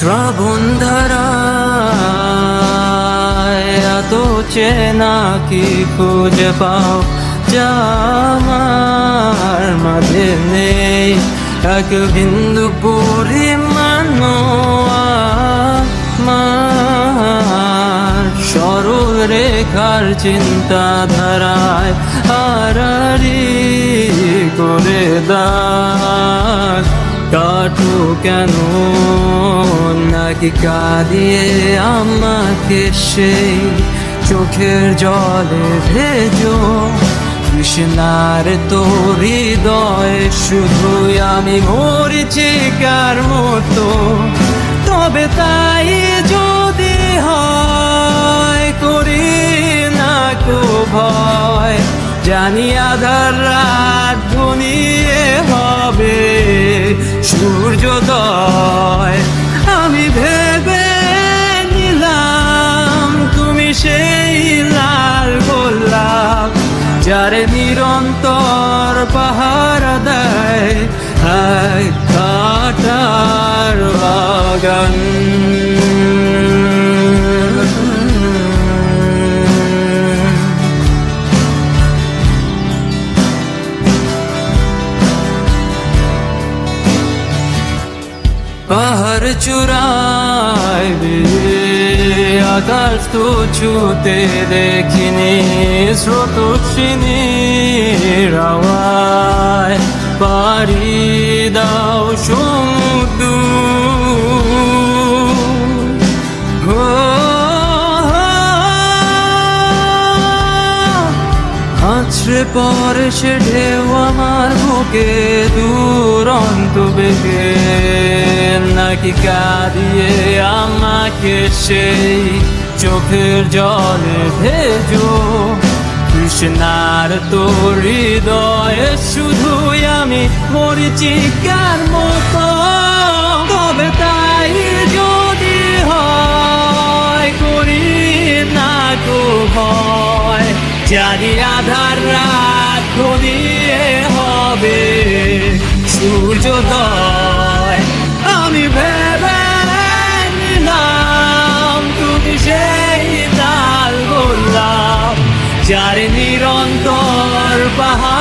শ্রাবণ ধারায় এত চেনা কি খুঁজে পাও যা আমার মাঝে নেই, এক বিন্দু পরিমাণ আমার সরল রেখার চিন্তাধারায় আড়াআড়ি করে দাগ কাটো কেন নাকি কাঁদিয়ে আমাকে সেই চোখের জলে ভেজো কৃষ্ণার তোর হৃদয়ে শুধুই আমি মরিচিকার মতো। তবে তাই যদি হয় করি না কো ভয়, জানি আধার রাত ঘনিয়ে হবে সূর্যোদয়। আমি ভেবে নিলাম তুমি সেই লাল গোলাপ যারে নিরন্তর পাহারা দেয় এক কাঁটার বাগান। পাহাড় চূড়ায় আকাশ তো ছুতে দেখিনি, স্রোতস্বিনীর আওয়াজ পাড়ি দাও সমুদ্র। আছড়ে পরে সে ঢেউ আমার বুকে দুরন্ত বেগে, নাকি কাঁদিয়ে আমাকে সেই চোখের জলে ভেজো কৃষ্ণার তোর হৃদয়ে শুধুই আমি মরিচিকার মতো। তবে তাই যদি হয় করি না কো ভয়, জানি আধার রাত ঘনিয়ে হবে সূর্যোদয়। আমি ভেবে নিলাম তুমি সেই লাল গোলাপ যার নিরন্তর পাহাড়